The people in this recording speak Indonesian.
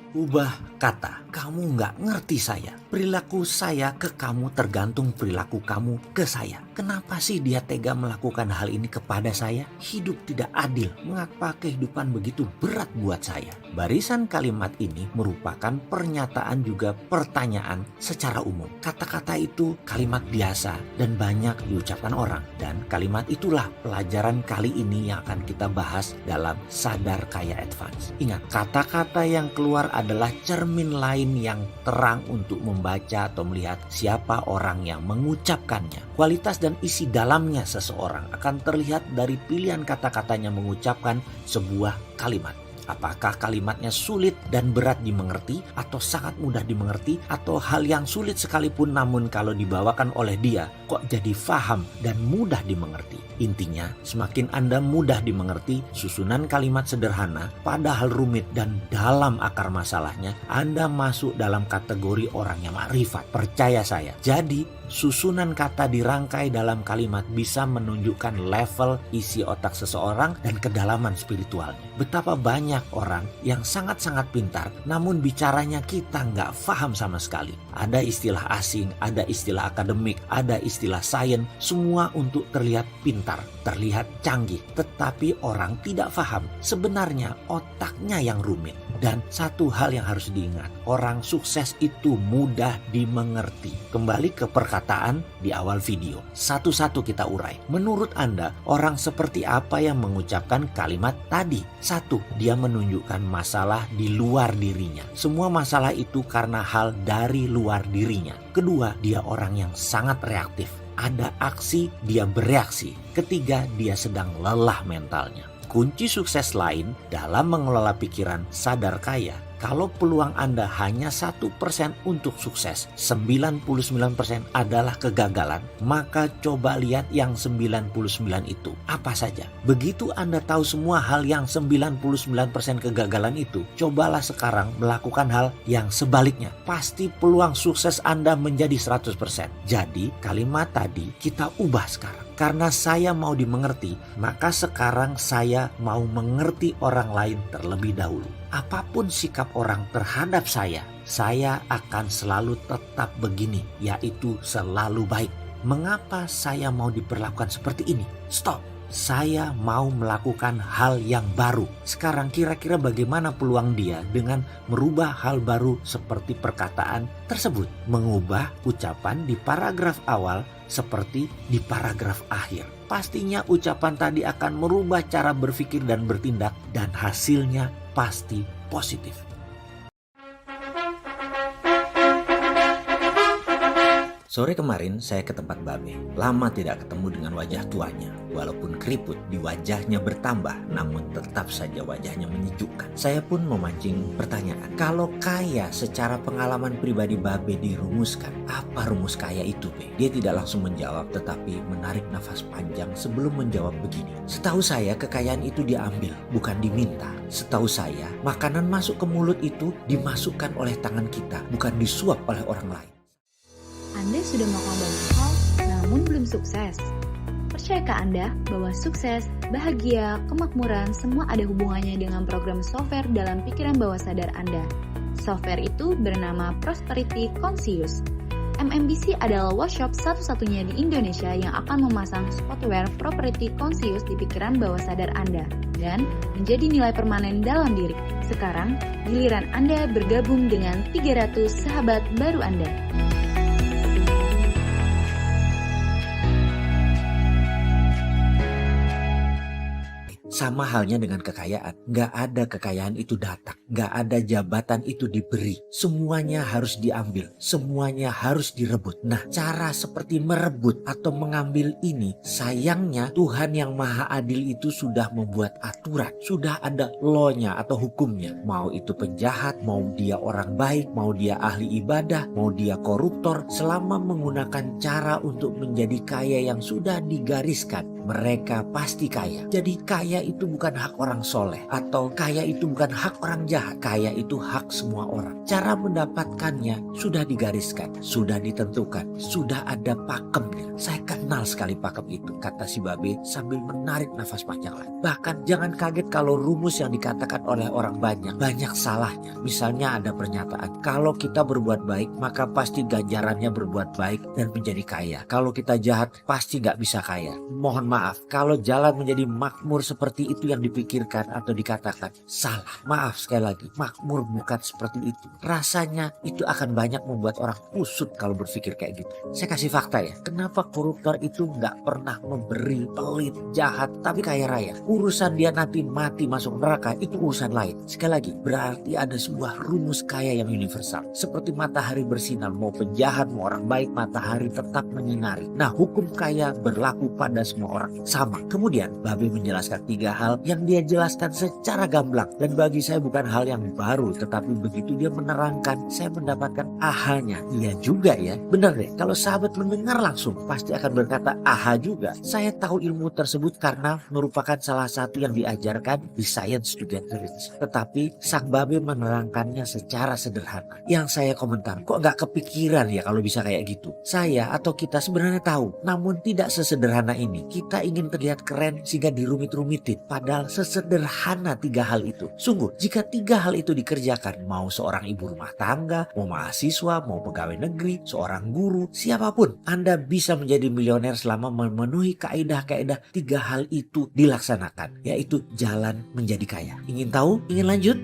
Ubah kata, kamu nggak ngerti saya. Perilaku saya ke kamu tergantung perilaku kamu ke saya. Kenapa sih dia tega melakukan hal ini kepada saya? Hidup tidak adil. Mengapa kehidupan begitu berat buat saya? Barisan kalimat ini merupakan pernyataan juga pertanyaan secara umum. Kata-kata itu kalimat biasa dan banyak diucapkan orang. Dan kalimat itulah pelajaran kali ini yang akan kita bahas dalam Sadar Kaya Advance. Ingat, kata-kata yang keluar adalah cermin lain yang terang untuk membaca atau melihat siapa orang yang mengucapkannya. Kualitas dan isi dalamnya seseorang akan terlihat dari pilihan kata-katanya mengucapkan sebuah kalimat. Apakah kalimatnya sulit dan berat dimengerti atau sangat mudah dimengerti, atau hal yang sulit sekalipun namun kalau dibawakan oleh dia kok jadi faham dan mudah dimengerti. Intinya, semakin Anda mudah dimengerti, susunan kalimat sederhana padahal rumit dan dalam akar masalahnya, Anda masuk dalam kategori orang yang makrifat. Percaya saya. Jadi, susunan kata dirangkai dalam kalimat bisa menunjukkan level isi otak seseorang dan kedalaman spiritualnya. Betapa banyak orang yang sangat-sangat pintar namun bicaranya kita nggak paham sama sekali. Ada istilah asing, ada istilah akademik, ada istilah sains, semua untuk terlihat pintar, terlihat canggih. Tetapi orang tidak paham sebenarnya otaknya yang rumit. Dan satu hal yang harus diingat, orang sukses itu mudah dimengerti. Kembali ke perkataan di awal video, satu-satu kita urai. Menurut Anda, orang seperti apa yang mengucapkan kalimat tadi? Satu, dia menunjukkan masalah di luar dirinya. Semua masalah itu karena hal dari luar dirinya. Kedua, dia orang yang sangat reaktif. Ada aksi, dia bereaksi. Ketiga, dia sedang lelah mentalnya. Kunci sukses lain dalam mengelola pikiran sadar kaya, kalau peluang Anda hanya 1% untuk sukses, 99% adalah kegagalan, maka coba lihat yang 99 itu. Apa saja? Begitu Anda tahu semua hal yang 99% kegagalan itu, cobalah sekarang melakukan hal yang sebaliknya. Pasti peluang sukses Anda menjadi 100%. Jadi kalimat tadi kita ubah sekarang. Karena saya mau dimengerti, maka sekarang saya mau mengerti orang lain terlebih dahulu. Apapun sikap orang terhadap saya akan selalu tetap begini, yaitu selalu baik. Mengapa saya mau diperlakukan seperti ini? Stop! Saya mau melakukan hal yang baru. Sekarang kira-kira bagaimana peluang dia dengan merubah hal baru seperti perkataan tersebut? Mengubah ucapan di paragraf awal seperti di paragraf akhir. Pastinya ucapan tadi akan merubah cara berpikir dan bertindak, dan hasilnya pasti positif. Sore kemarin saya ke tempat Babe. Lama tidak ketemu dengan wajah tuanya. Walaupun keriput di wajahnya bertambah, namun tetap saja wajahnya menyejukkan. Saya pun memancing pertanyaan. Kalau kaya secara pengalaman pribadi Babe dirumuskan, apa rumus kaya itu, Be? Dia tidak langsung menjawab, tetapi menarik nafas panjang sebelum menjawab begini. Setahu saya kekayaan itu diambil, bukan diminta. Setahu saya makanan masuk ke mulut itu dimasukkan oleh tangan kita, bukan disuap oleh orang lain. Anda sudah melakukan banyak hal, namun belum sukses. Percayakah Anda bahwa sukses, bahagia, kemakmuran semua ada hubungannya dengan program software dalam pikiran bawah sadar Anda? Software itu bernama Prosperity Conscious. MMBC adalah workshop satu-satunya di Indonesia yang akan memasang software Prosperity Conscious di pikiran bawah sadar Anda dan menjadi nilai permanen dalam diri. Sekarang, giliran Anda bergabung dengan 300 sahabat baru Anda. Sama halnya dengan kekayaan. Gak ada kekayaan itu datang. Gak ada jabatan itu diberi. Semuanya harus diambil. Semuanya harus direbut. Nah, cara seperti merebut atau mengambil ini, sayangnya Tuhan yang Maha Adil itu sudah membuat aturan. Sudah ada law-nya atau hukumnya. Mau itu penjahat, mau dia orang baik, mau dia ahli ibadah, mau dia koruptor. Selama menggunakan cara untuk menjadi kaya yang sudah digariskan, mereka pasti kaya. Jadi kaya itu bukan hak orang soleh, atau kaya itu bukan hak orang jahat. Kaya itu hak semua orang. Cara mendapatkannya sudah digariskan, sudah ditentukan, sudah ada pakemnya. Saya kenal sekali pakem itu, kata si Babe sambil menarik nafas panjang lagi. Bahkan jangan kaget kalau rumus yang dikatakan oleh orang banyak salahnya. Misalnya ada pernyataan, kalau kita berbuat baik maka pasti ganjarannya berbuat baik dan menjadi kaya. Kalau kita jahat pasti gak bisa kaya. Mohon maaf, kalau jalan menjadi makmur seperti itu yang dipikirkan atau dikatakan, salah. Maaf sekali lagi, makmur bukan seperti itu. Rasanya itu akan banyak membuat orang kusut kalau berpikir kayak gitu. Saya kasih fakta ya, kenapa koruptor itu gak pernah memberi, pelit, jahat, tapi kaya raya. Urusan dia nanti mati masuk neraka itu urusan lain. Sekali lagi, berarti ada sebuah rumus kaya yang universal. Seperti matahari bersinar, mau penjahat, mau orang baik, matahari tetap menyinari. Nah, hukum kaya berlaku pada semua orang sama. Kemudian Babe menjelaskan 3 hal yang dia jelaskan secara gamblang, dan bagi saya bukan hal yang baru, tetapi begitu dia menerangkan, saya mendapatkan ahanya. Iya juga ya, benar deh, kalau sahabat mendengar langsung pasti akan berkata aha juga. Saya tahu ilmu tersebut karena merupakan salah satu yang diajarkan di Science to Get Rich. Tetapi sang Babe menerangkannya secara sederhana. Yang saya komentar, kok gak kepikiran ya kalau bisa kayak gitu. Saya atau kita sebenarnya tahu, namun tidak sesederhana ini. Kita ingin terlihat keren sehingga dirumit-rumitin. Padahal sesederhana 3 hal itu. Sungguh, jika 3 hal itu dikerjakan, mau seorang ibu rumah tangga, mau mahasiswa, mau pegawai negeri, seorang guru, siapapun, Anda bisa menjadi milioner selama memenuhi kaidah-kaidah 3 hal itu dilaksanakan, yaitu jalan menjadi kaya. Ingin tahu? Ingin lanjut?